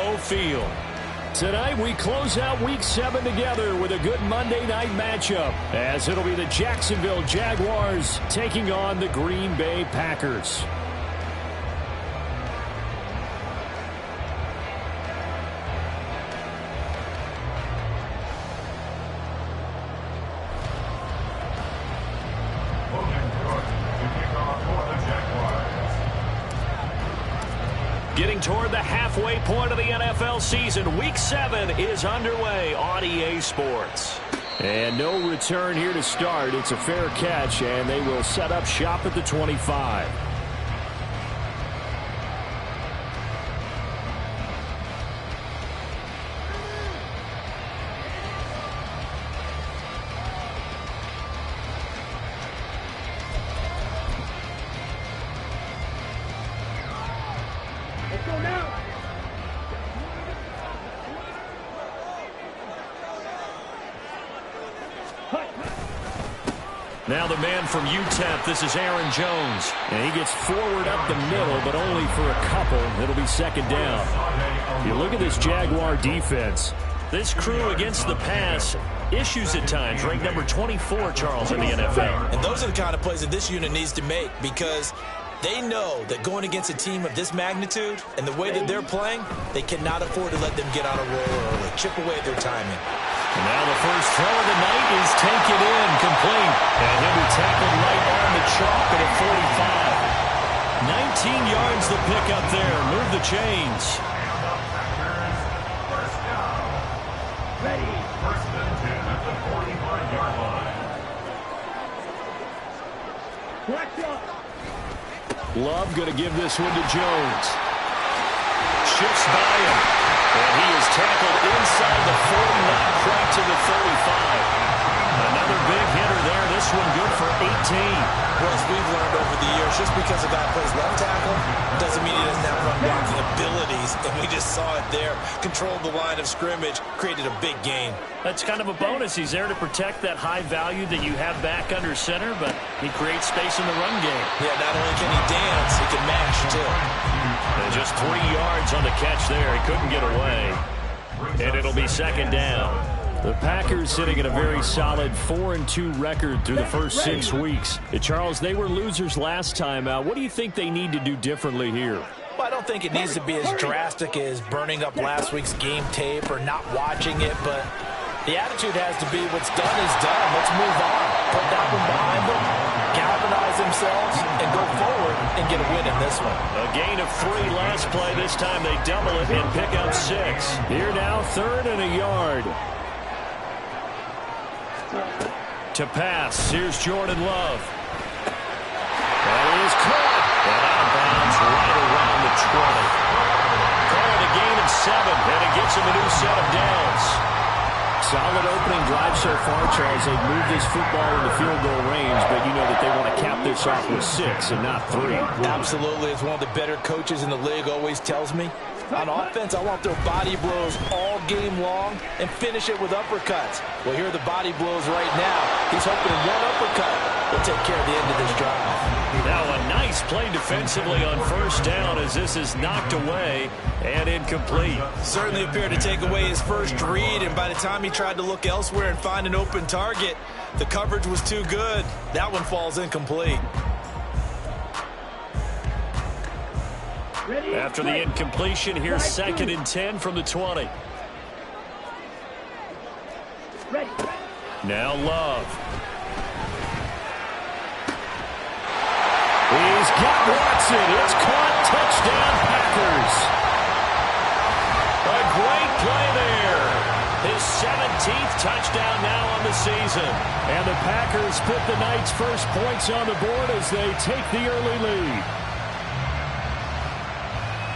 Lambeau Field. Tonight we close out Week 7 together with a good Monday night matchup, as it'll be the Jacksonville Jaguars taking on the Green Bay Packers. Getting toward the halfway point of the NFL season, Week 7 is underway on EA Sports. And no return here to start. It's a fair catch, and they will set up shop at the 25. Now the man from UTEP, this is Aaron Jones. And he gets forward up the middle, but only for a couple. It'll be second down. You look at this Jaguar defense. This crew against the pass, issues at times, ranked number 24, Charles, in the NFL. And those are the kind of plays that this unit needs to make, because they know that going against a team of this magnitude and the way that they're playing, they cannot afford to let them get on a roll early, chip away at their timing. And now the first throw of the night is taken in, complete. And he'll be tackled right on the chalk at a 45. 19 yards the pick up there. Move the chains. Ready. First and 10 at the 45-yard line. Love going to give this one to Jones. Shifts by him. And he is tackled inside the 40, not quite to the 35. Another big hitter there. This one good for 18. Well, as we've learned over the years, just because a guy plays left tackle doesn't mean he doesn't have run blocking abilities. And we just saw it there. Controlled the line of scrimmage, created a big gain. That's kind of a bonus. He's there to protect that high value that you have back under center, but he creates space in the run game. Yeah, not only can he dance, he can mash, too. And just 3 yards on the catch there. He couldn't get away. And it'll be second down. The Packers sitting at a very solid 4-2 record through the first 6 weeks. Charles, they were losers last time out. What do you think they need to do differently here? Well, I don't think it needs to be as drastic as burning up last week's game tape or not watching it, but the attitude has to be what's done is done. Let's move on. Put that one behind them, galvanize themselves, and go forward and get a win in this one. A gain of 3 last play. This time they double it and pick up 6. Here now, 3rd and a yard. To pass, here's Jordan Love. That is caught. And out of bounds right around the 20. Call it a gain of 7, and it gets him a new set of downs. Solid opening drive so far, Charles. They've moved this football into field goal range, but you know that they want to cap this off with 6 and not 3. Absolutely. As one of the better coaches in the league always tells me, on offense, I want their body blows all game long and finish it with uppercuts. Well, here are the body blows right now. He's hoping one uppercut will take care of the end of this drive. Now a nice play defensively on first down as this is knocked away and incomplete. Certainly appeared to take away his first read, and by the time he tried to look elsewhere and find an open target, the coverage was too good. That one falls incomplete. After the incompletion, here's 2nd and 10 from the 20. Now Love. He's got Watson. It's caught. Touchdown, Packers. A great play there. His 17th touchdown now on the season. And the Packers put the Knights' first points on the board as they take the early lead.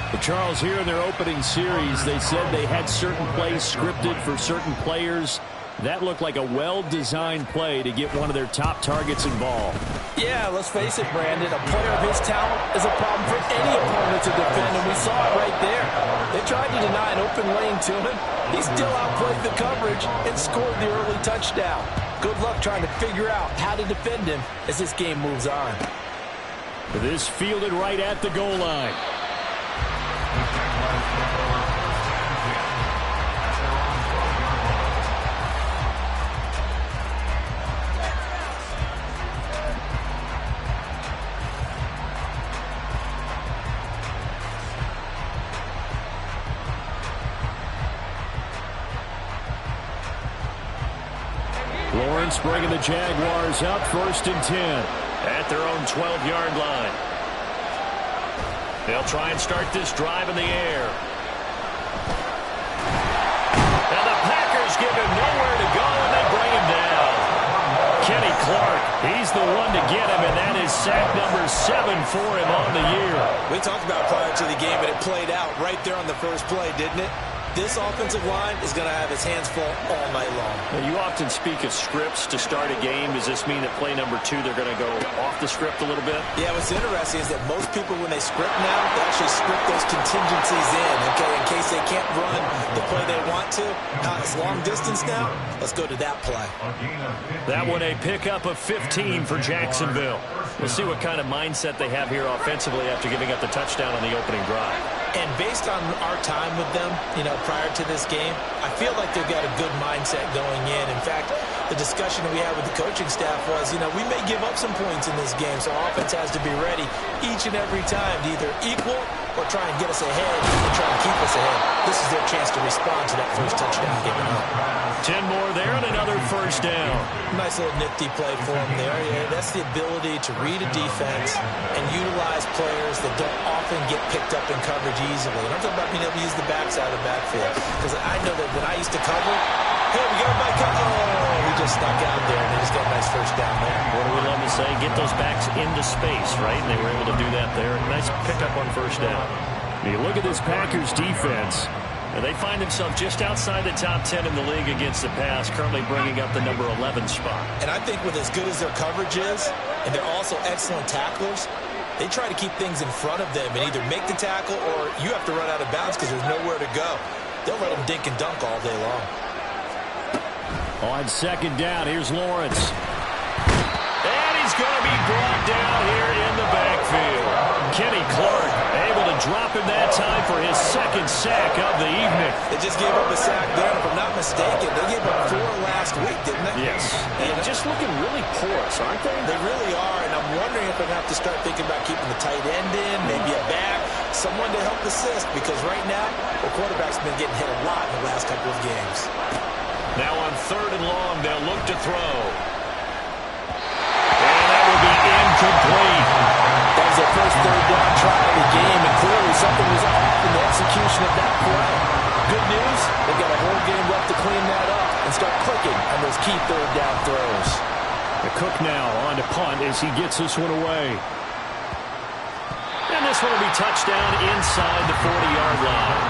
But Charles, here in their opening series, they said they had certain plays scripted for certain players. That looked like a well-designed play to get one of their top targets involved. Yeah, let's face it, Brandon. A player of his talent is a problem for any opponent to defend, and we saw it right there. They tried to deny an open lane to him. He still outplayed the coverage and scored the early touchdown. Good luck trying to figure out how to defend him as this game moves on. This fielded right at the goal line. Lawrence bringing the Jaguars up 1st and 10 at their own 12-yard line. They'll try and start this drive in the air. And the Packers give him nowhere to go, and they bring him down. Kenny Clark, he's the one to get him, and that is sack number 7 for him on the year. We talked about prior to the game, and it played out right there on the first play, didn't it? This offensive line is going to have its hands full all night long. Now, you often speak of scripts to start a game. Does this mean that play number 2, they're going to go off the script a little bit? Yeah, what's interesting is that most people, when they script now, they actually script those contingencies in, okay, in case they can't run the play they want to. It's long distance now. Let's go to that play. That one a pickup of 15 for Jacksonville. We'll see what kind of mindset they have here offensively after giving up the touchdown on the opening drive. And based on our time with them, prior to this game, I feel like they've got a good mindset going in. In fact, the discussion that we had with the coaching staff was, we may give up some points in this game, so offense has to be ready each and every time to either equal or try and get us ahead and try and keep us ahead. This is their chance to respond to that first touchdown given up. 10 more there and another first down. Nice little nifty play for him there. Yeah, that's the ability to read a defense and utilize players that don't often get picked up in coverage easily. And I'm talking about being able to use the backside of the backfield. Because I know that when I used to cover, hey, we got everybody covered. Oh, we just snuck out there, and they just got a nice first down there. What do we love to say? Get those backs into space, right? And they were able to do that there. Nice pickup on first down. You look at this Packers defense, and they find themselves just outside the top 10 in the league against the pass, currently bringing up the number 11 spot. And I think with as good as their coverage is, and they're also excellent tacklers, they try to keep things in front of them and either make the tackle or you have to run out of bounds because there's nowhere to go. They'll let them dink and dunk all day long. On second down, here's Lawrence. And he's going to be brought down here in the backfield. Kenny Clark able to drop him that time for his second sack of the evening. They just gave up a sack there, and if I'm not mistaken, they gave up 4 last week, didn't they? Yes. And just looking really porous, aren't they? They really are, and I'm wondering if they're going to have to start thinking about keeping the tight end in, maybe a back, someone to help assist, because right now, the quarterback's been getting hit a lot in the last couple of games. Now on 3rd and long, they'll look to throw. And that will be incomplete. That was their first 3rd down try of the game, and clearly something was off in the execution of that play. Good news, they've got a whole game left to clean that up and start clicking on those key 3rd down throws. The Cook now on to punt as he gets this one away. And this one will be touchdown inside the 40-yard line.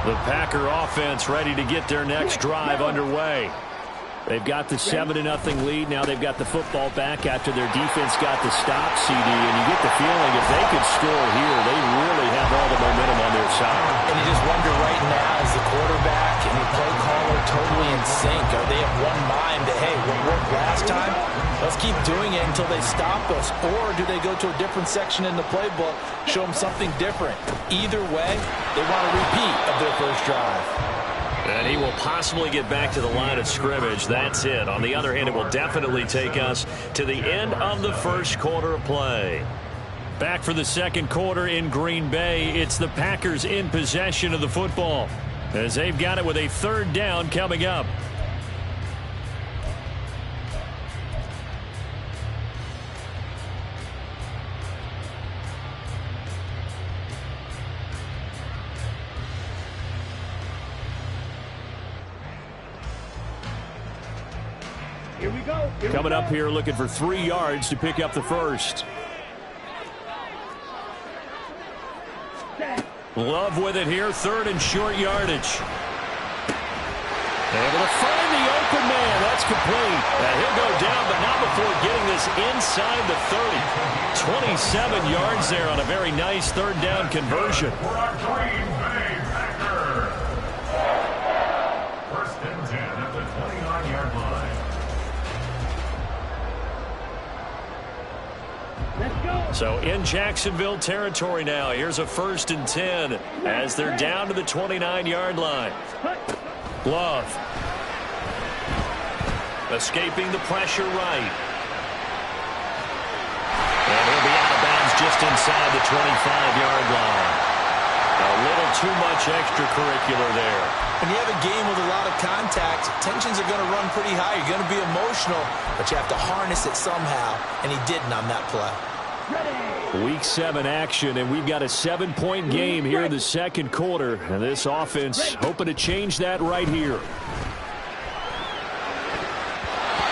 The Packer offense ready to get their next drive underway. They've got the 7-0 lead. Now they've got the football back after their defense got the stop, CD. And you get the feeling if they could score here, they really have all the momentum on their side. And you just wonder right now, is the quarterback and the play caller totally in sync? Are they of one mind that, hey, what worked last time, let's keep doing it until they stop us? Or do they go to a different section in the playbook, show them something different? Either way, they want a repeat of their first drive. And he will possibly get back to the line of scrimmage. That's it. On the other hand, it will definitely take us to the end of the first quarter of play. Back for the second quarter in Green Bay. It's the Packers in possession of the football as they've got it with a 3rd down coming up. Coming up here looking for 3 yards to pick up the first. Love with it here, 3rd and short yardage. Able to find the open man. That's complete. And he'll go down, but not before getting this inside the 30. 27 yards there on a very nice 3rd down conversion. First and 10 at the 29-yard line. So in Jacksonville territory now. Here's a 1st and 10 as they're down to the 29-yard line. Love. Escaping the pressure right. And he'll be just inside the 25-yard line. A little too much extracurricular there. When you have a game with a lot of contact, tensions are going to run pretty high. You're going to be emotional, but you have to harness it somehow, and he didn't on that play. Week 7 action, and we've got a 7-point game here in the second quarter. And this offense hoping to change that right here.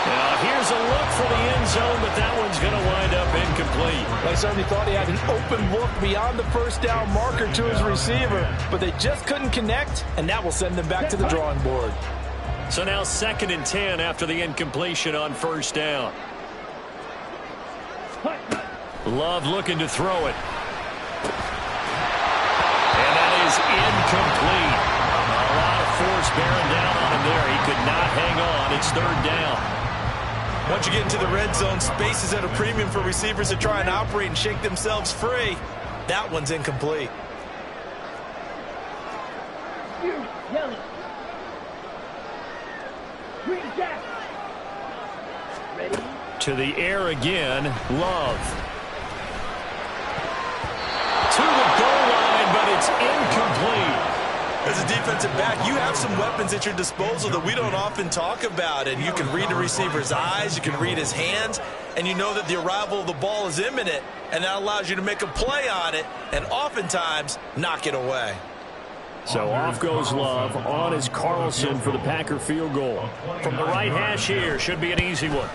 Now here's a look for the end zone, but that one's going to wind up incomplete. They certainly thought he had an open look beyond the first down marker to his receiver, but they just couldn't connect, and that will send them back to the drawing board. So now 2nd and 10 after the incompletion on first down. Love looking to throw it. And that is incomplete. A lot of force bearing down on him there. He could not hang on. It's 3rd down. Once you get into the red zone, space is at a premium for receivers to try and operate and shake themselves free. That one's incomplete. To the air again, Love. To the goal line, but it's incomplete. As a defensive back, you have some weapons at your disposal that we don't often talk about, and you can read the receiver's eyes, you can read his hands, and you know that the arrival of the ball is imminent, and that allows you to make a play on it and oftentimes knock it away. So off goes Love. On is Carlson for the Packer field goal. From the right hash here, should be an easy one.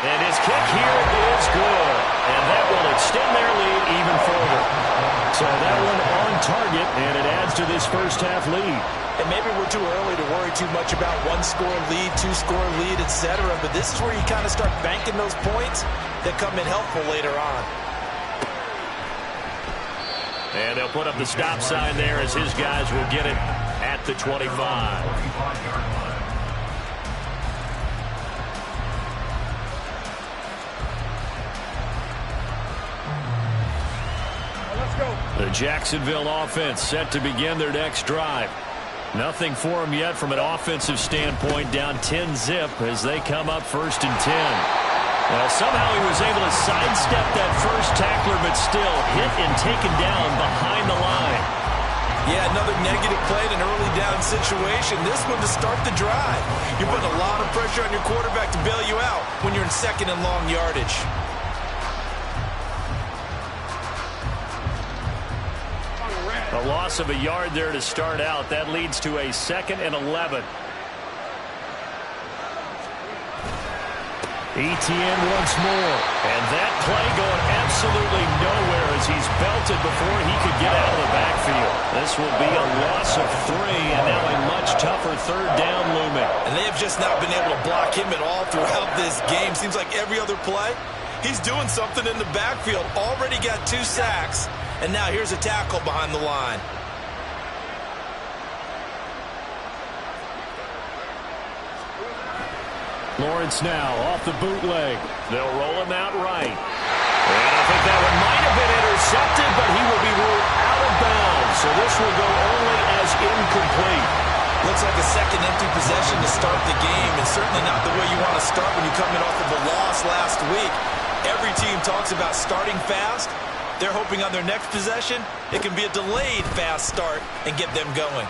And his kick here is good. And that will extend their lead even further. So that one on target, and it adds to this first half lead. And maybe we're too early to worry too much about one-score lead, two-score lead, etc. But this is where you kind of start banking those points that come in helpful later on. And they'll put up the stop sign there as his guys will get it at the 25. The Jacksonville offense set to begin their next drive. Nothing for them yet from an offensive standpoint, down 10-zip as they come up 1st and 10. Well, somehow he was able to sidestep that first tackler, but still hit and taken down behind the line. Yeah, another negative play in an early down situation. This one to start the drive. You're putting a lot of pressure on your quarterback to bail you out when you're in 2nd and long yardage. A loss of a yard there to start out. That leads to a 2nd and 11. Etienne once more. And that play going absolutely nowhere as he's belted before he could get out of the backfield. This will be a loss of 3 and now a much tougher 3rd down looming. And they have just not been able to block him at all throughout this game. Seems like every other play, he's doing something in the backfield. Already got 2 sacks. And now here's a tackle behind the line. Lawrence now off the bootleg. They'll roll him out right. And I think that one might have been intercepted, but he will be ruled out of bounds. So this will go only as incomplete. Looks like a second empty possession to start the game, and certainly not the way you want to start when you're coming off of a loss last week. Every team talks about starting fast. They're hoping on their next possession, it can be a delayed fast start and get them going.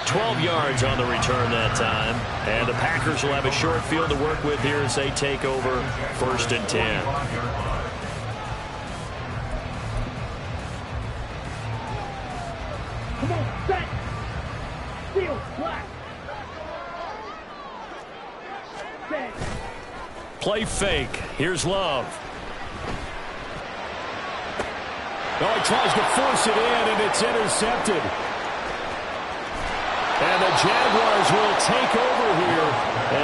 12 yards on the return that time. And the Packers will have a short field to work with here as they take over 1st and 10. Come on, set. Steal, black. Set. Play fake. Here's Love. Oh, he tries to force it in, and it's intercepted. And the Jaguars will take over here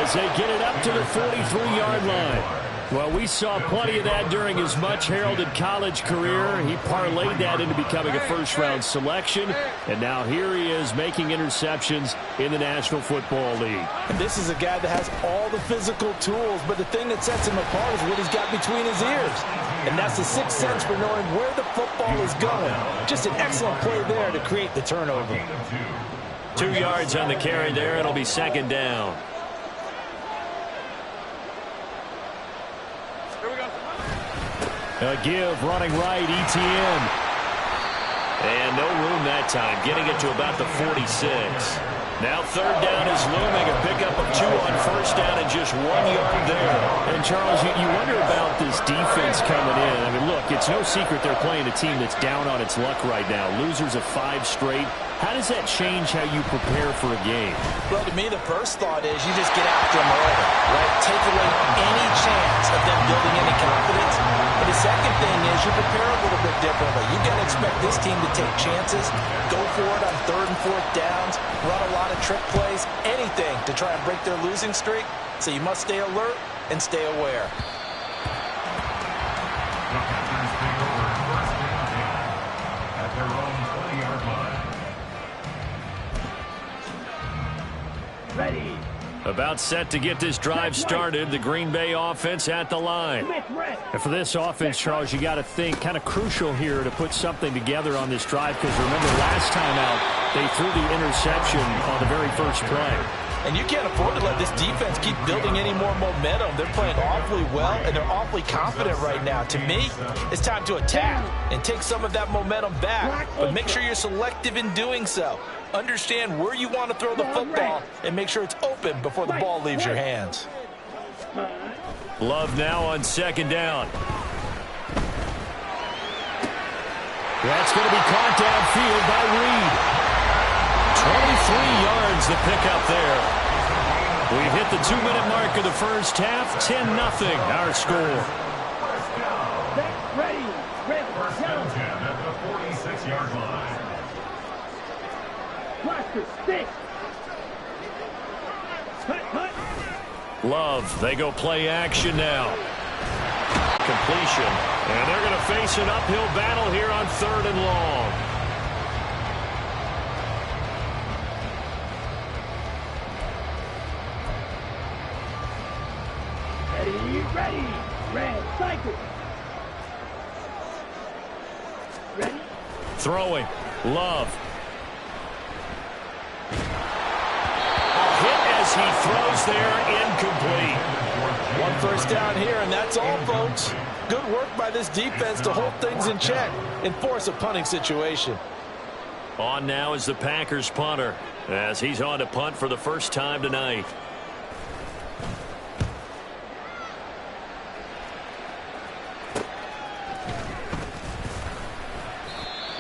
as they get it up to the 43-yard line. Well, we saw plenty of that during his much-heralded college career. He parlayed that into becoming a first-round selection, and now here he is making interceptions in the National Football League. And this is a guy that has all the physical tools, but the thing that sets him apart is what he's got between his ears. And that's the sixth sense for knowing where the football is going. Just an excellent play there to create the turnover. 2 yards on the carry there. It'll be 2nd down. A give running right, Etienne. And no room that time, getting it to about the 46. Now third down is looming, a pickup of 2 on first down and just 1 yard there. And Charles, you wonder about this defense coming in. I mean, look, it's no secret they're playing a team that's down on its luck right now. Losers of 5 straight. How does that change how you prepare for a game? Well, to me, the first thought is you just get after them early, right? Take away any chance of them building any confidence. But the second thing is you prepare a little bit differently. You got to expect this team to take chances, go for it on 3rd and 4th downs, run a lot of trick plays, anything to try and break their losing streak. So you must stay alert and stay aware. The Packers take over first and 10 at their own 20-yard line. Ready. About set to get this drive started. The Green Bay offense at the line. Smith, red. And for this offense, Charles, you got to think kind of crucial here to put something together on this drive because remember last time out, they threw the interception on the very first play. And you can't afford to let this defense keep building any more momentum. They're playing awfully well, and they're awfully confident right now. To me, it's time to attack and take some of that momentum back. But make sure you're selective in doing so. Understand where you want to throw the football and make sure it's open before the ball leaves your hands. Love now on 2nd down. That's going to be caught downfield by Reed. 23 yards the pickup there. We've hit the 2-minute mark of the first half. 10-0 our score. Ready. Red. First and 10 at the 46-yard line. Cluster. 6. Cut. Love, they go play action now. Completion. And they're going to face an uphill battle here on 3rd and long. Ready. Red. Cycle. Ready. Throwing. Love. Hit as he throws there, incomplete. 1 first down here, and that's all, folks. Good work by this defense to hold things in check and force a punting situation. On now is the Packers punter as he's on to punt for the first time tonight.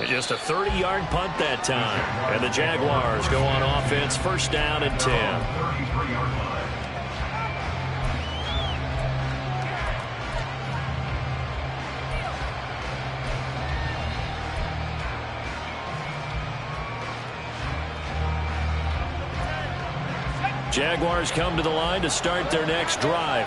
Just a 30-yard punt that time. And the Jaguars go on offense, first down and 10. 33-yard line. Jaguars come to the line to start their next drive.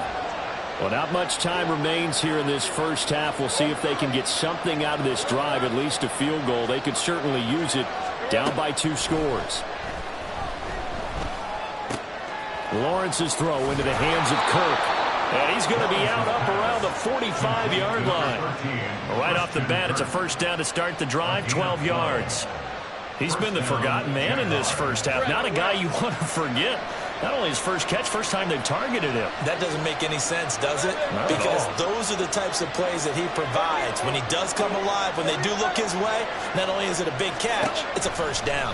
Well, not much time remains here in this first half. We'll see if they can get something out of this drive, at least a field goal. They could certainly use it down by 2 scores. Lawrence's throw into the hands of Kirk. And he's going to be out up around the 45-yard line. Right off the bat, it's a first down to start the drive, 12 yards. He's been the forgotten man in this first half. Not a guy you want to forget. Not only his first catch, first time they've targeted him. That doesn't make any sense, does it? Because those are the types of plays that he provides. When he does come alive, when they do look his way, not only is it a big catch, it's a first down.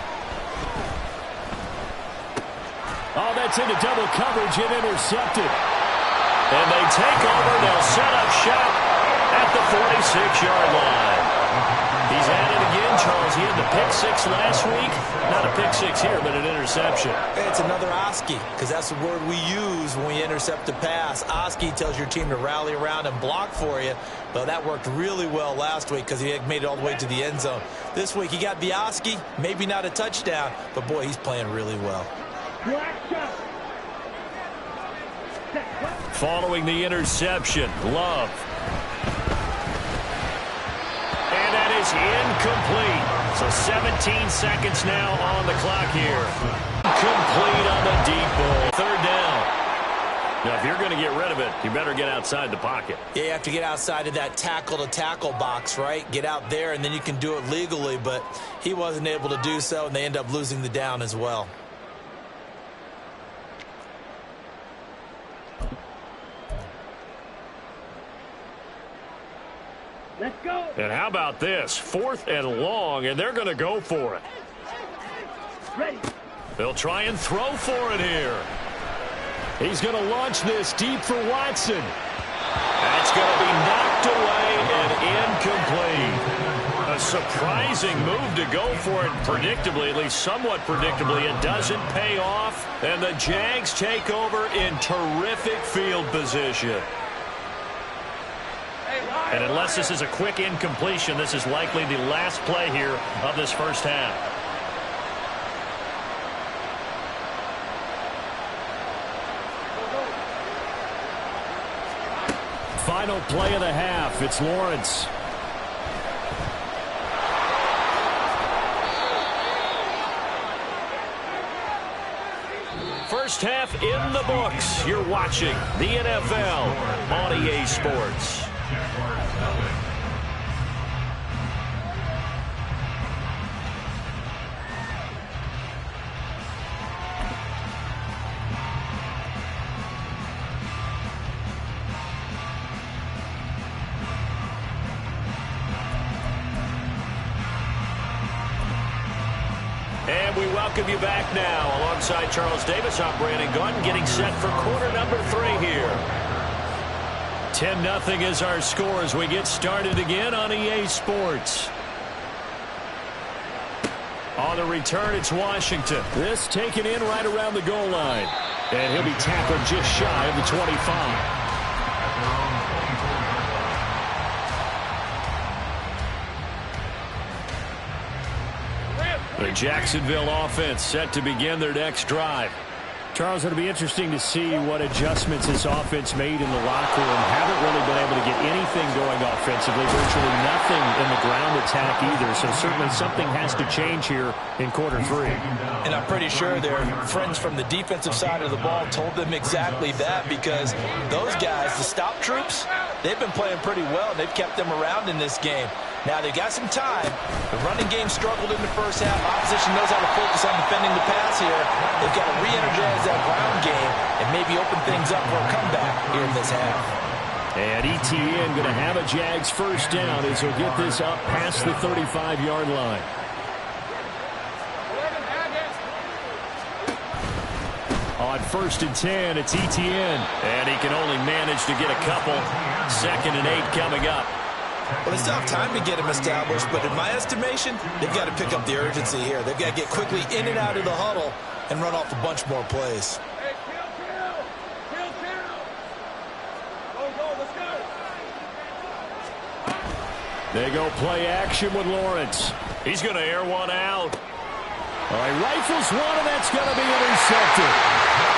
Oh, that's into double coverage and intercepted. And they take over. They'll set up shop at the 46-yard line. He's at it again, Charles. He had the pick 6 last week. Not a pick 6 here, but an interception. It's another Oski, because that's the word we use when we intercept a pass. Oski tells your team to rally around and block for you. But that worked really well last week because he made it all the way to the end zone. This week he got the Oski, maybe not a touchdown, but boy, he's playing really well. Following the interception, Love. And that is incomplete. So 17 seconds now on the clock here. Complete on the deep ball. 3rd down. Now, if you're going to get rid of it, you better get outside the pocket. Yeah, you have to get outside of that tackle-to-tackle box, right? Get out there, and then you can do it legally. But he wasn't able to do so, and they end up losing the down as well. Let's go. And how about this? 4th and long, and they're going to go for it. Ready. They'll try and throw for it here. He's going to launch this deep for Watson. That's going to be knocked away and incomplete. A surprising move to go for it predictably, at least somewhat predictably. It doesn't pay off, and the Jags take over in terrific field position. And unless this is a quick incompletion, this is likely the last play here of this first half. Final play of the half. It's Lawrence. First half in the books. You're watching the NFL on EA Sports. And we welcome you back now. Alongside Charles Davis, I'm Brandon Gaudin, getting set for quarter number 3 here. 10-0 is our score as we get started again on EA Sports. On the return, it's Washington. This taken in right around the goal line. And he'll be tackled just shy of the 25. The Jacksonville offense set to begin their next drive. Charles, it'll be interesting to see what adjustments this offense made in the locker room. Haven't really been able to get anything going offensively. Virtually nothing in the ground attack either. So certainly something has to change here in quarter 3. And I'm pretty sure their friends from the defensive side of the ball told them exactly that, because those guys, the stop troops, they've been playing pretty well. They've kept them around in this game. Now, they've got some time. The running game struggled in the first half. Opposition knows how to focus on defending the pass here. They've got to re-energize that ground game and maybe open things up for a comeback here in this half. And ETN going to have a Jags first down as he'll get this up past the 35-yard line. On 1st and 10, it's ETN. And he can only manage to get a couple. 2nd and 8 coming up. Well, they still have time to get him established, but in my estimation, they've got to pick up the urgency here. They've got to get quickly in and out of the huddle and run off a bunch more plays. Hey, kill. Go, let's go. They go play action with Lawrence. He's going to air one out. All right, rifles one, and that's going to be intercepted.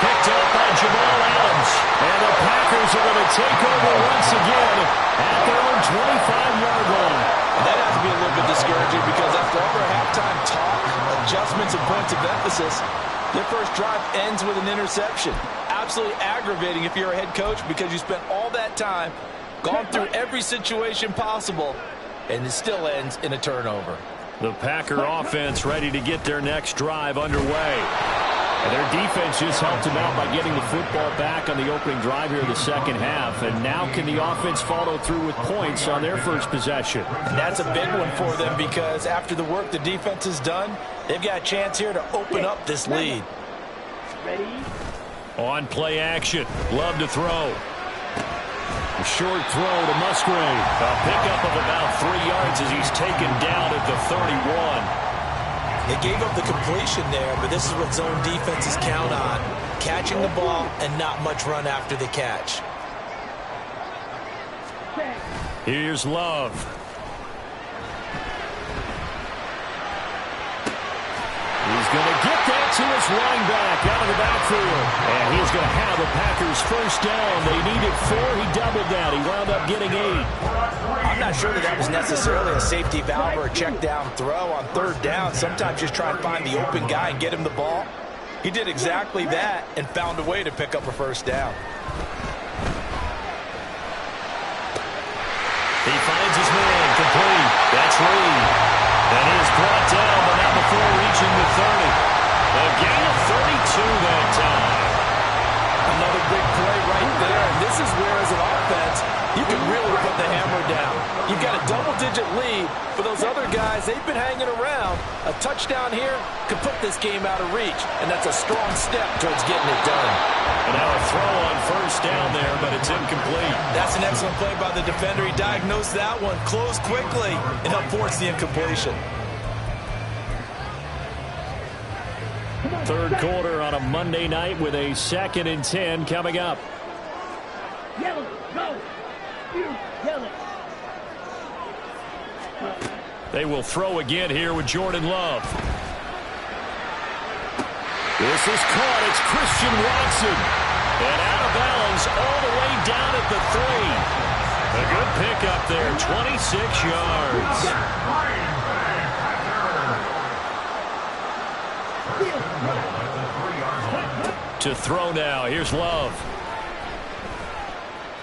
Picked up by Jamal Adams. And the Packers are going to take over once again at their own 25-yard line. That has to be a little bit discouraging, because after all their halftime talk, adjustments, and points of emphasis, their first drive ends with an interception. Absolutely aggravating if you're a head coach, because you spent all that time, gone through every situation possible, and it still ends in a turnover. The Packer offense ready to get their next drive underway. And their defense just helped them out by getting the football back on the opening drive here in the second half. And now can the offense follow through with points on their first possession? And that's a big one for them, because after the work the defense has done, they've got a chance here to open up this lead. Ready. On play action. Love to throw. A short throw to Musgrave. A pickup of about 3 yards as he's taken down at the 31. They gave up the completion there, but this is what zone defenses count on. Catching the ball and not much run after the catch. Here's Love. He's going to get that to his running back out of the backfield. And he's going to have the Packers first down. They needed 4. He doubled that. He wound up getting 8. I'm not sure that was necessarily a safety valve or a check down throw on 3rd down. Sometimes just try and find the open guy and get him the ball. He did exactly that and found a way to pick up a first down. He finds his man complete. That's Reed. And he is brought down, but not before reaching the 30. A gain of 32 that time. Another big play right there. And this is where, as an offense, you can really put the hammer down. You've got a they've been hanging around, a touchdown here could put this game out of reach, and that's a strong step towards getting it done. And now a throw on first down there, but it's incomplete. That's an excellent play by the defender. He diagnosed that one, closed quickly, and helped force the incompletion. Third quarter on a Monday night with a 2nd and 10 coming up. Yell it. Go. You yell it. They will throw again here with Jordan Love. This is caught. It's Christian Watson. And out of bounds all the way down at the 3. A good pickup there, 26 yards. To throw now. Here's Love.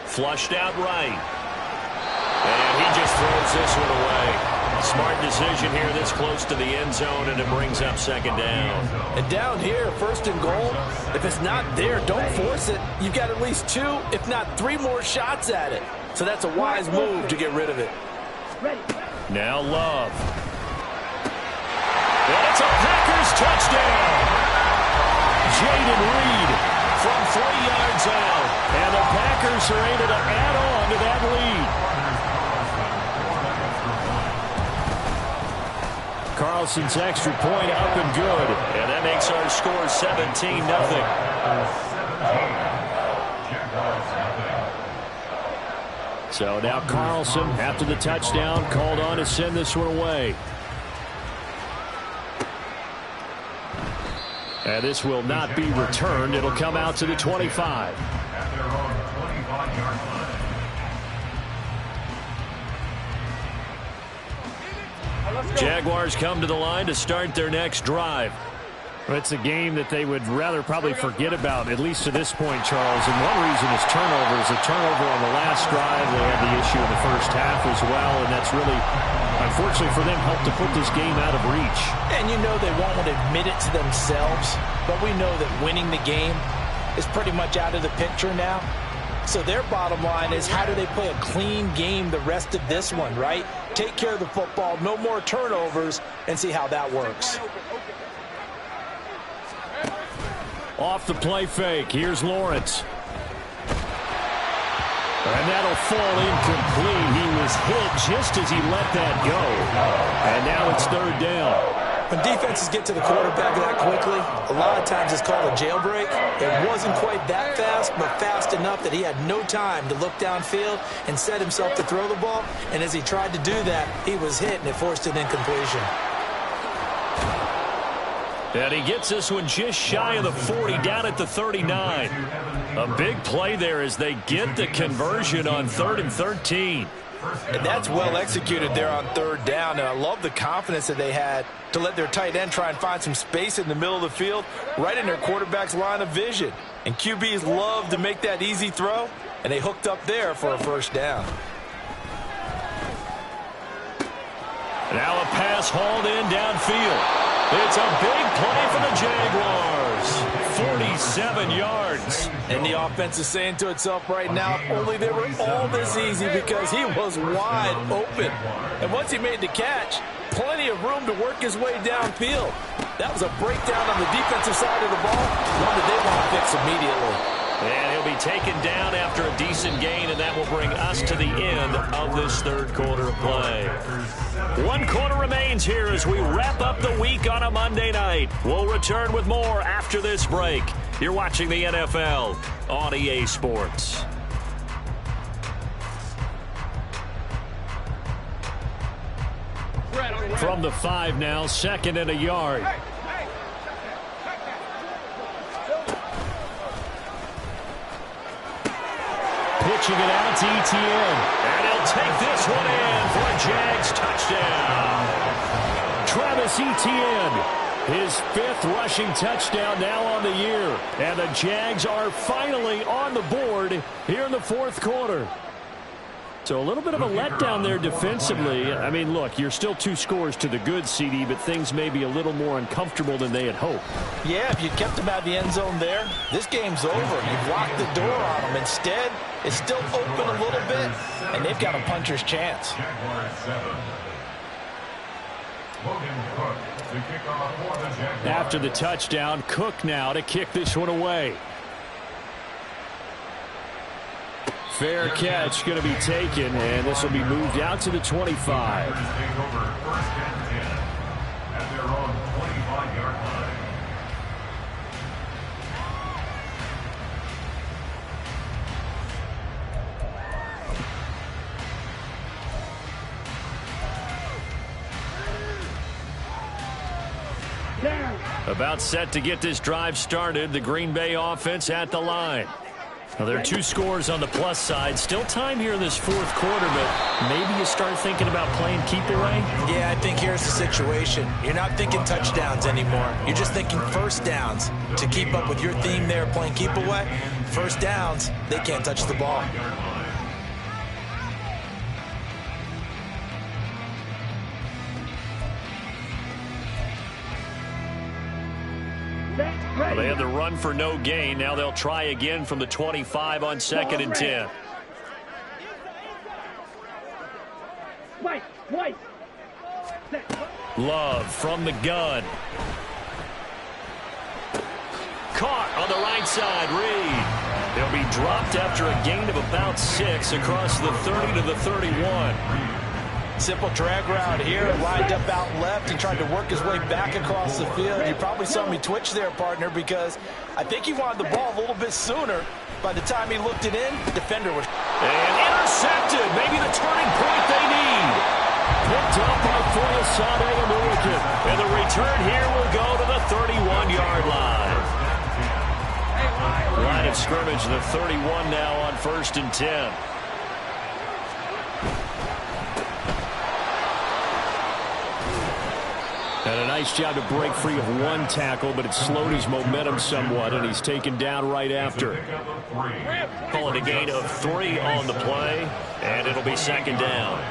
Flushed out right. And he just throws this one away. Smart decision here this close to the end zone, and it brings up 2nd down. And down here, 1st and goal, if it's not there, don't force it. You've got at least 2, if not 3 more shots at it. So that's a wise move to get rid of it. Ready. Now Love. And it's a Packers touchdown. Jaden Reed from 3 yards out. And the Packers are able to add on to that lead. Carlson's extra point up and good. And that makes our score 17-0. So now Carlson, after the touchdown, called on to send this one away. And this will not be returned. It'll come out to the 25. At their own 25-yard line. Jaguars come to the line to start their next drive. Well, it's a game that they would rather probably forget about, at least to this point, Charles. And one reason is turnovers. A turnover on the last drive. They had the issue in the first half as well, and that's really, unfortunately for them, helped to put this game out of reach. And you know they won't want to admit it to themselves, but we know that winning the game is pretty much out of the picture now. So their bottom line is, how do they play a clean game the rest of this one, right? Take care of the football, no more turnovers, and see how that works. Off the play fake. Here's Lawrence. And that'll fall incomplete. He was hit just as he let that go. And now it's 3rd down. When defenses get to the quarterback that quickly, a lot of times it's called a jailbreak. It wasn't quite that fast, but fast enough that he had no time to look downfield and set himself to throw the ball. And as he tried to do that, he was hit, and it forced an incompletion. And he gets this one just shy of the 40, down at the 39. A big play there as they get the conversion on 3rd and 13. And that's well executed there on 3rd down. And I love the confidence that they had to let their tight end try and find some space in the middle of the field, right in their quarterback's line of vision. And QBs love to make that easy throw, and they hooked up there for a 1st down. Now a pass hauled in downfield. It's a big play for the Jaguars. 47 yards. And the offense is saying to itself right now, if only they were all this easy, because he was wide open. And once he made the catch, plenty of room to work his way downfield. That was a breakdown on the defensive side of the ball, one that they want to fix immediately. And he'll be taken down after a decent gain, and that will bring us to the end of this 3rd quarter of play. 1 quarter remains here as we wrap up the week on a Monday night. We'll return with more after this break. You're watching the NFL on EA Sports. From the 5 now, 2nd and a yard. Pitching it out to Etienne. And he'll take this one in for a Jags touchdown. Travis Etienne, his 5th rushing touchdown now on the year. And the Jags are finally on the board here in the 4th quarter. So a little bit of a letdown there defensively. I mean, look, you're still 2 scores to the good, CD, but things may be a little more uncomfortable than they had hoped. Yeah, if you kept them out of the end zone there, this game's over. You've locked the door on them. Instead, it's still open a little bit, and they've got a puncher's chance. Logan Cook to kick off for the Jaguars. After the touchdown, Cook now to kick this one away. Fair catch going to be taken, and this will be moved out to the 25. Packers take over 1st and 10 at their own 25-yard line. About set to get this drive started. The Green Bay offense at the line. Now, there are 2 scores on the plus side. Still time here in this 4th quarter, but maybe you start thinking about playing keep away? Yeah, I think here's the situation. You're not thinking touchdowns anymore. You're just thinking first downs. To keep up with your theme there, playing keep away, first downs, they can't touch the ball. Well, they had the run for no gain. Now they'll try again from the 25 on 2nd and 10. Love from the gun. Caught on the right side. Reed. They'll be dropped after a gain of about 6 across the 30 to the 31. Simple drag route here, lined up out left and tried to work his way back across the field. You probably saw me twitch there, partner, because I think he wanted the ball a little bit sooner. By the time he looked it in, defender was... And intercepted. Maybe the turning point they need. Picked up by Foyesade and Milliken. And the return here will go to the 31-yard line. Line of scrimmage, the 31 now on 1st and 10. And a nice job to break free of 1 tackle, but it slowed his momentum somewhat, and he's taken down right after. Calling a gain of 3 on the play, and it'll be 2nd down.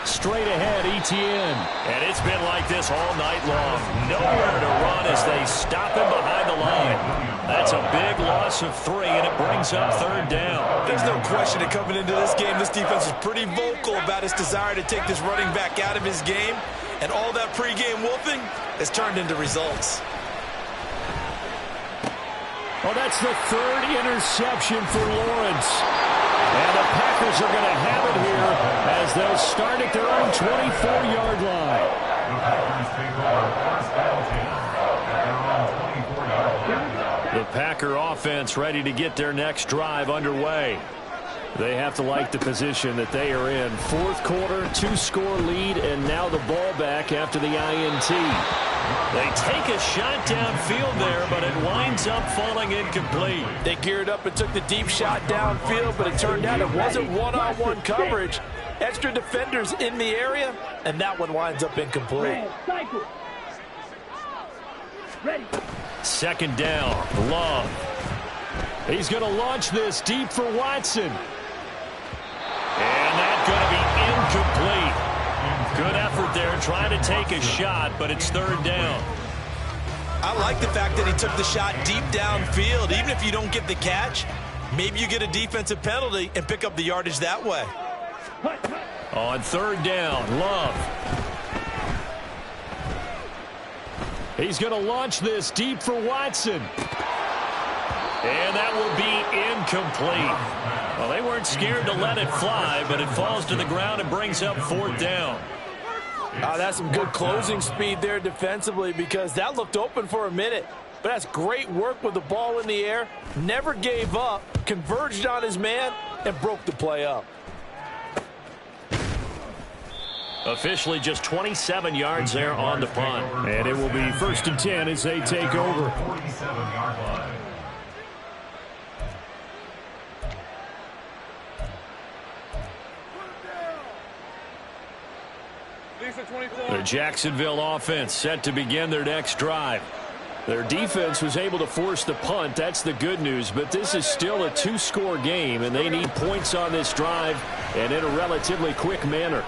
Straight ahead, Etienne. And it's been like this all night long. Nowhere to run as they stop him behind the line. That's a big loss of 3, and it brings up 3rd down. There's no question that coming into this game, this defense is pretty vocal about its desire to take this running back out of his game. And all that pregame wolfing has turned into results. Well, that's the 3rd interception for Lawrence. And the Packers are going to have it here as they'll start at their own 24-yard line. The Packers take over 1st and 10 at their own 24-yard line. The Packer offense ready to get their next drive underway. They have to like the position that they are in. 4th quarter, 2-score lead, and now the ball back after the INT. They take a shot downfield there, but it winds up falling incomplete. They geared up and took the deep shot downfield, but it turned out it wasn't one-on-one coverage. Extra defenders in the area, and that one winds up incomplete. 2nd down, Love. He's going to launch this deep for Watson. And that's going to be incomplete. Good effort there trying to take a shot, but it's 3rd down. I like the fact that he took the shot deep downfield. Even if you don't get the catch, maybe you get a defensive penalty and pick up the yardage that way. On 3rd down, Love. He's going to launch this deep for Watson. And that will be incomplete. Well, they weren't scared to let it fly, but it falls to the ground and brings up 4th down. That's some good closing speed there defensively, because that looked open for a minute. But that's great work with the ball in the air. Never gave up, converged on his man, and broke the play up. Officially just 27 yards there on the punt. And it will be 1st and 10 as they take over. 47-yard line. The Jacksonville offense set to begin their next drive. Their defense was able to force the punt. That's the good news. But this is still a 2-score game, and they need points on this drive and in a relatively quick manner.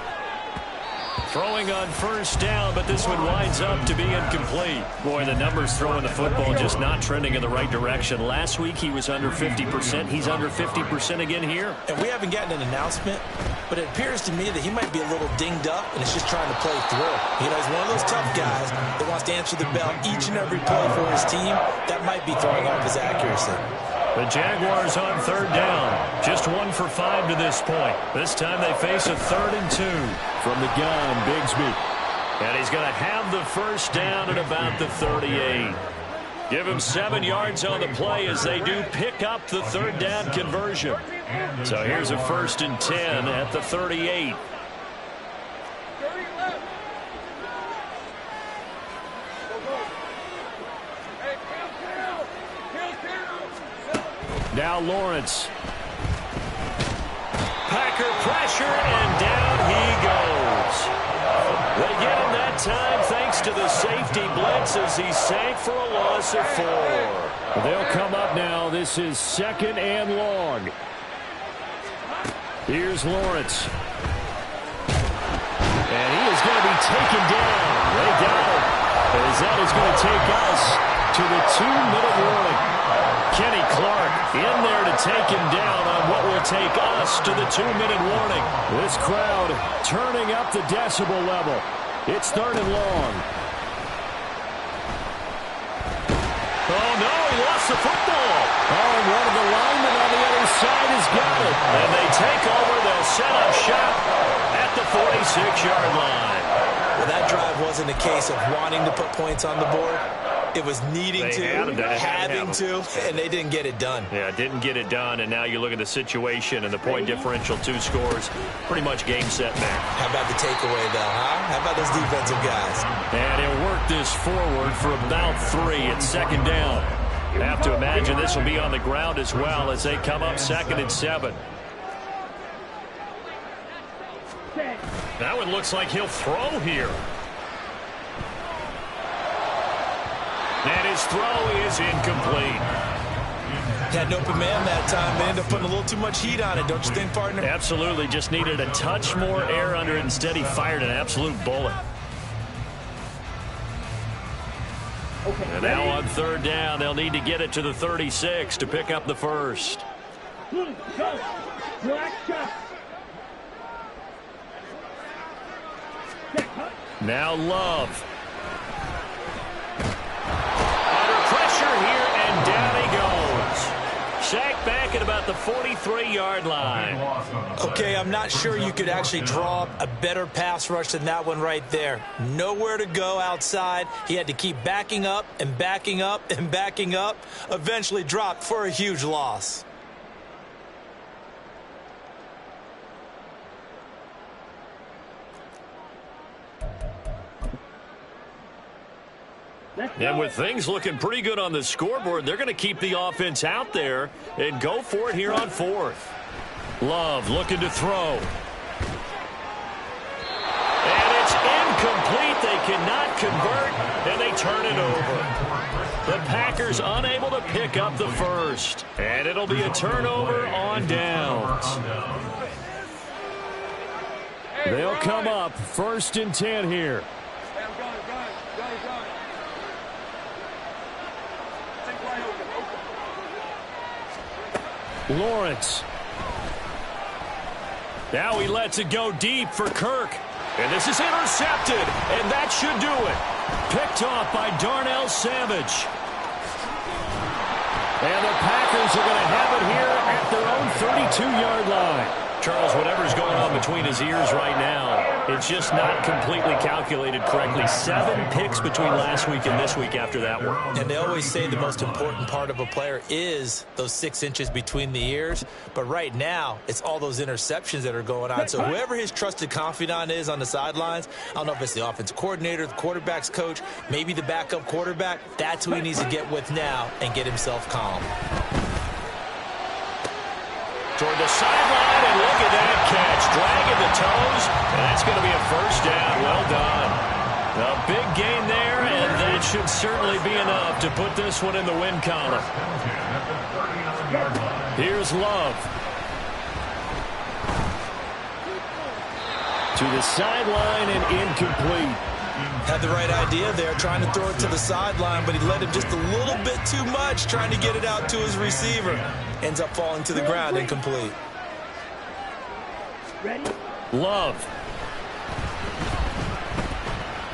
Throwing on 1st down, but this one winds up to be incomplete. Boy, the numbers throwing the football just not trending in the right direction. Last week he was under 50%. He's under 50% again here. And we haven't gotten an announcement but it appears to me that he might be a little dinged up and is just trying to play through. You know, he's one of those tough guys that wants to answer the bell each and every play for his team. That might be throwing off his accuracy. The Jaguars on third down. Just 1 for 5 to this point. This time they face a 3rd and 2. From the gun, Bigsby. And he's going to have the first down at about the 38. Give him 7 yards on the play as they do pick up the 3rd down conversion. So here's a 1st and 10 at the 38. Now Lawrence. Packer pressure, and down he goes. They get him that time thanks to the safety blitz as he sank for a loss of 4. They'll come up now. This is 2nd and long. Here's Lawrence. And he is going to be taken down. They got him. As that is going to take us to the 2-minute warning. Kenny Clark in there to take him down on what will take us to the 2-minute warning. This crowd turning up the decibel level. It's 3rd and long. Oh, no, he lost the football. Oh, and one of the linemen on the other side has got it. And they take over. They'll set up shop at the 46-yard line. Well, that drive wasn't a case of wanting to put points on the board. It was needing to, having to, and they didn't get it done. Yeah, didn't get it done, and now you look at the situation and the point differential, 2 scores, pretty much game, set, match. How about the takeaway, though, huh? How about those defensive guys? And he'll work this forward for about 3 at 2nd down. I have to imagine this will be on the ground as well as they come up 2nd and 7. That one looks like he'll throw here. And his throw is incomplete. Had an open man that time. They ended up putting a little too much heat on it, don't you think, partner? Absolutely. Just needed a touch more air under it. Instead, he fired an absolute bullet. And now on 3rd down, they'll need to get it to the 36 to pick up the first. Now Love. Sacked back at about the 43-yard line. Okay, I'm not sure you could actually draw a better pass rush than that one right there. Nowhere to go outside. He had to keep backing up and backing up and backing up. Eventually dropped for a huge loss. And with things looking pretty good on the scoreboard, they're going to keep the offense out there and go for it here on 4th. Love looking to throw. And it's incomplete. They cannot convert, and they turn it over. The Packers unable to pick up the first. And it'll be a turnover on downs. They'll come up 1st and 10 here. Lawrence. Now he lets it go deep for Kirk. And this is intercepted, and that should do it. Picked off by Darnell Savage. And the Packers are going to have it here at their own 32-yard line. Charles, whatever's going on between his ears right now, it's just not completely calculated correctly. 7 picks between last week and this week after that one. And they always say the most important part of a player is those 6 inches between the ears. But right now, it's all those interceptions that are going on. So whoever his trusted confidant is on the sidelines, I don't know if it's the offensive coordinator, the quarterback's coach, maybe the backup quarterback, that's who he needs to get with now and get himself calm. Toward the sideline, and look at that catch. Dragging the toes, and that's going to be a first down. Well done. A big gain there, and that should certainly be enough to put this one in the win column. Here's Love. To the sideline and incomplete. Had the right idea there, trying to throw it to the sideline, but he let him just a little bit too much, trying to get it out to his receiver. Ends up falling to the ground, incomplete. Ready? Love.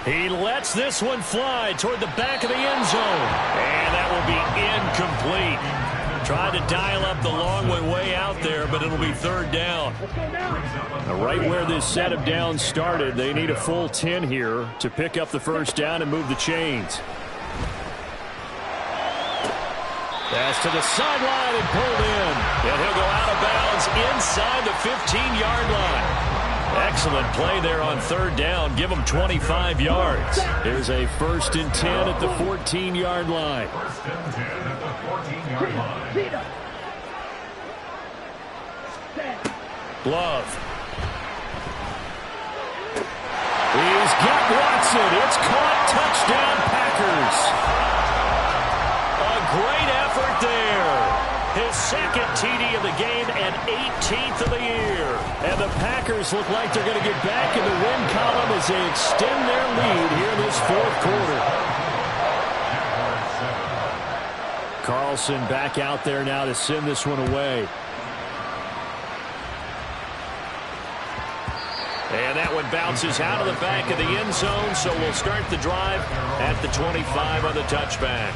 He lets this one fly toward the back of the end zone. And that will be incomplete. Tried to dial up the long one way out there, but it'll be third down. Let's go now. Right where this set of downs started, they need a full 10 here to pick up the first down and move the chains. Pass to the sideline and pulled in. And he'll go out of bounds inside the 15-yard line. Excellent play there on third down. Give them 25 yards. Here's a 1st and 10 at the 14-yard line. 1st and 10 at the 14-yard line. Tito. Set. Love. He's got Watson. It's caught. Touchdown, Packers. A great effort there. His second TD of the game and 18th of the year. And the Packers look like they're going to get back in the win column as they extend their lead here in this fourth quarter. Carlson back out there now to send this one away. And that one bounces out of the back of the end zone, so we'll start the drive at the 25 on the touchback.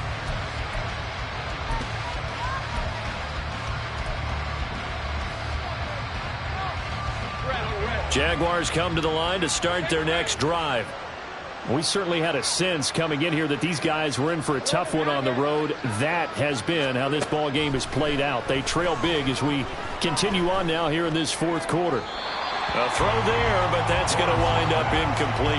Jaguars come to the line to start their next drive. We certainly had a sense coming in here that these guys were in for a tough one on the road. That has been how this ball game has played out. They trail big as we continue on now here in this fourth quarter. A throw there, but that's going to wind up incomplete.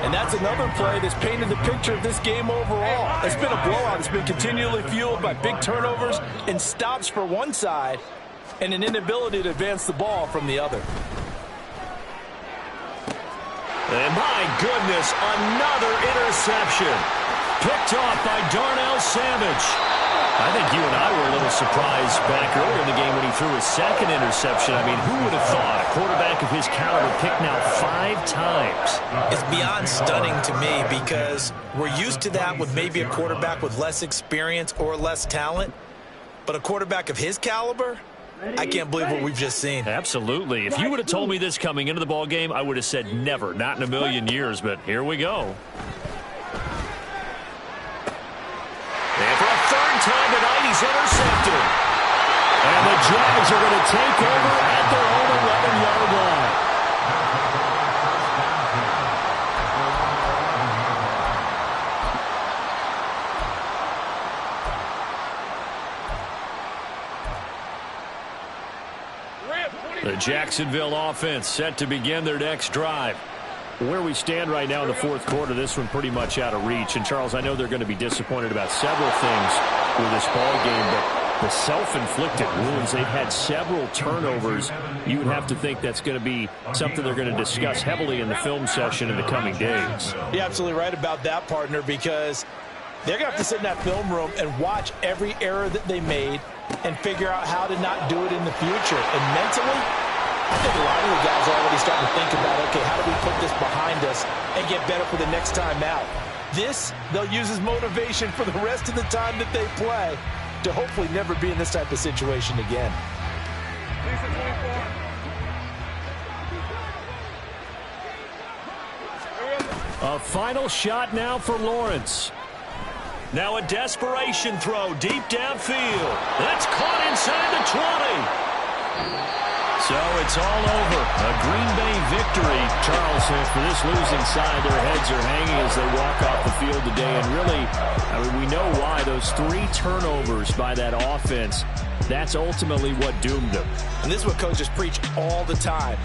And that's another play that's painted the picture of this game overall. It's been a blowout. It's been continually fueled by big turnovers and stops for one side and an inability to advance the ball from the other. And my goodness, another interception. Picked off by Darnell Savage. I think you and I were a little surprised back earlier in the game when he threw his second interception. I mean, who would have thought a quarterback of his caliber picked now 5 times? It's beyond stunning to me because we're used to that with maybe a quarterback with less experience or less talent. But a quarterback of his caliber, I can't believe what we've just seen. Absolutely. If you would have told me this coming into the ball game, I would have said never, not in a million years, but here we go. And for a third time tonight, he's intercepted. And the Jags are going to take over at their own 11-yard line. The Jacksonville offense set to begin their next drive. Where we stand right now in the fourth quarter, this one pretty much out of reach. And, Charles, I know they're going to be disappointed about several things with this ball game, but the self-inflicted wounds, they've had several turnovers. You would have to think that's going to be something they're going to discuss heavily in the film session in the coming days. You're absolutely right about that, partner, because they're going to have to sit in that film room and watch every error that they made and figure out how to not do it in the future. And mentally, I think a lot of the guys are already starting to think about, okay, how do we put this behind us and get better for the next time out? This, they'll use as motivation for the rest of the time that they play to hopefully never be in this type of situation again. A final shot now for Lawrence. Now a desperation throw deep downfield. That's caught inside the 20. So it's all over. A Green Bay victory. Charles, for this losing side, their heads are hanging as they walk off the field today. And really, I mean, we know why. Those 3 turnovers by that offense, that's ultimately what doomed them. And this is what coaches preach all the time.